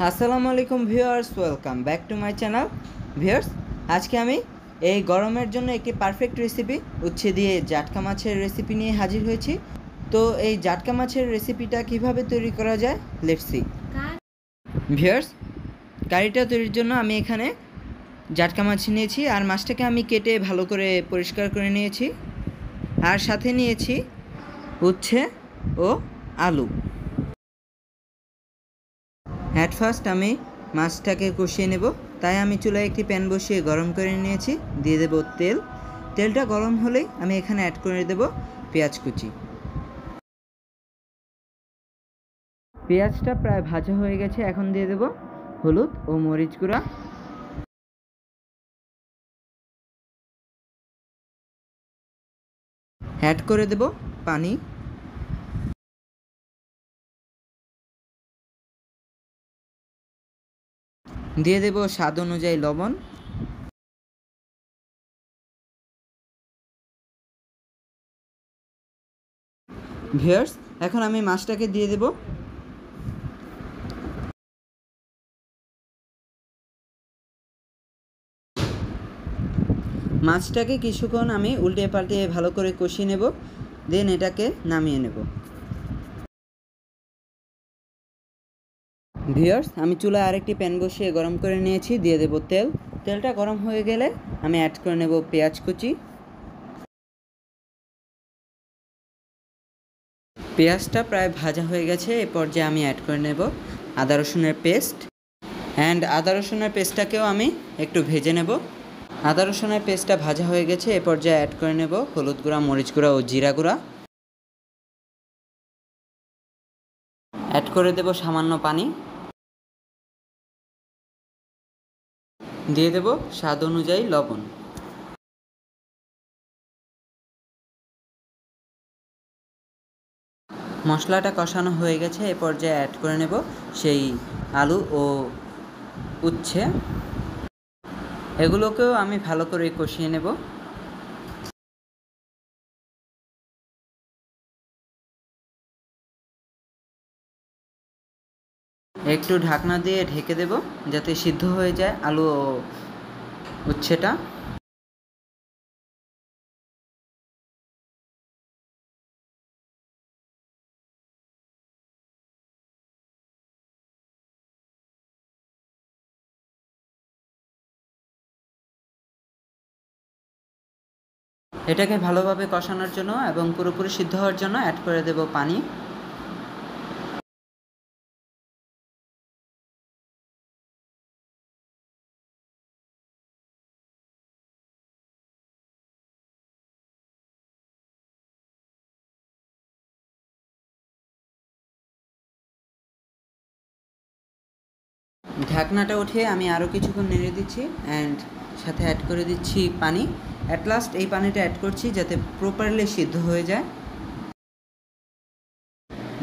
আসসালামু আলাইকুম viewers, welcome back to my channel. Viewers, আজকে আমি এই গরমের জন্য একটি পারফেক্ট রেসিপি উচ্ছে দিয়ে জাটকা মাছের রেসিপি নিয়ে হাজির হয়েছি। তো এই জাটকা মাছের রেসিপিটা কিভাবে তৈরি করা যায়, লেটস সি। ভিউয়ার্স, কারিটা তৈরির জন্য আমি এখানে জাটকা মাছ নিয়েছি, আর মাছটাকে আমি কেটে ভালো করে পরিষ্কার করে নিয়েছি, আর সাথে নিয়েছি উচ্ছে ও আলু। অ্যাট ফার্স্ট আমি মাছটাকে কষিয়ে নেব, তাই আমি চুলায় একটি প্যান বসিয়ে গরম করে নিয়েছি। দিয়ে দেব তেল। তেলটা গরম হলেই আমি এখানে অ্যাড করে দেব পেঁয়াজ কুচি। পেঁয়াজটা প্রায় ভাজা হয়ে গেছে, এখন দিয়ে দেব হলুদ ও মরিচ গুঁড়া। অ্যাড করে দেব পানি। দিয়ে দেব স্বাদ অনুযায়ী লবণ। ভিউয়ার্স, এখন আমি মাছটাকে দিয়ে দেব। মাছটাকে কিছুক্ষণ আমি উল্টে পাল্টে ভালো করে কষিয়ে নেব, দেন এটাকে নামিয়ে নেব। ভিউয়ার্স, আমি চুলায় আরেকটি প্যান বসিয়ে গরম করে নিয়েছি। দিয়ে দেব তেল। তেলটা গরম হয়ে গেলে আমি অ্যাড করে নেব পেঁয়াজ কুচি। পেঁয়াজটা প্রায় ভাজা হয়ে গেছে, এ পর্যায়ে আমি অ্যাড করে নেব আদা রসুনের পেস্ট। আদা রসুনের পেস্টটাকেও আমি একটু ভেজে নেব। আদা রসুনের পেস্টটা ভাজা হয়ে গেছে, এ পর্যায়ে অ্যাড করে নেব হলুদ গুঁড়া, মরিচ গুঁড়া ও জিরা গুঁড়া। অ্যাড করে দেব সামান্য পানি। দিয়ে দেব স্বাদ অনুযায়ী লবণ। মশলাটা কষানো হয়ে গেছে, এ পর্যায়ে অ্যাড করে নেব সেই আলু ও উচ্ছে। এগুলোকেও আমি ভালো করে কষিয়ে নেব। একটু ঢাকনা দিয়ে ঢেকে দেব যাতে সিদ্ধ হয়ে যায় আলু ও উচ্ছেটা। এটাকে ভালোভাবে কষানোর জন্য এবং পুরোপুরি সিদ্ধ হওয়ার জন্য অ্যাড করে দেব পানি। ঢাকনাটা উঠিয়ে আমি আরও কিছুক্ষণ নেড়ে দিচ্ছি, অ্যান্ড সাথে অ্যাড করে দিচ্ছি পানি। অ্যাট লাস্ট এই পানিটা অ্যাড করছি যাতে প্রপারলি সিদ্ধ হয়ে যায়।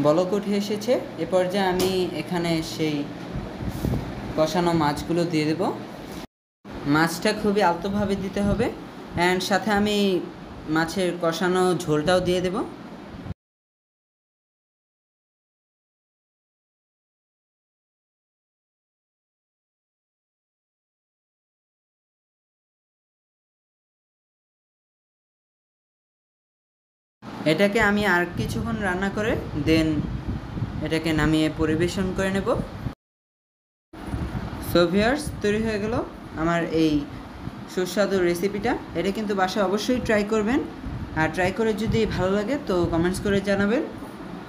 বলক উঠে এসেছে, এ পর্যায়ে আমি এখানে সেই কষানো মাছগুলো দিয়ে দেব। মাছটা খুবই আলতোভাবে দিতে হবে, অ্যান্ড সাথে আমি মাছের কষানো ঝোলটাও দিয়ে দেব। এটাকে আমি আর কিছুক্ষণ রান্না করে দেন এটাকে নামিয়ে পরিবেশন করে নেব। সো ভিউয়ার্স, তৈরি হয়ে গেল আমার এই সুস্বাদু রেসিপিটা। এটা কিন্তু বাসায় অবশ্যই ট্রাই করবেন, আর ট্রাই করে যদি ভালো লাগে তো কমেন্টস করে জানাবেন,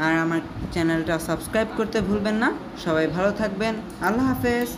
আর আমার চ্যানেলটা সাবস্ক্রাইব করতে ভুলবেন না। সবাই ভালো থাকবেন। আল্লাহ হাফেজ।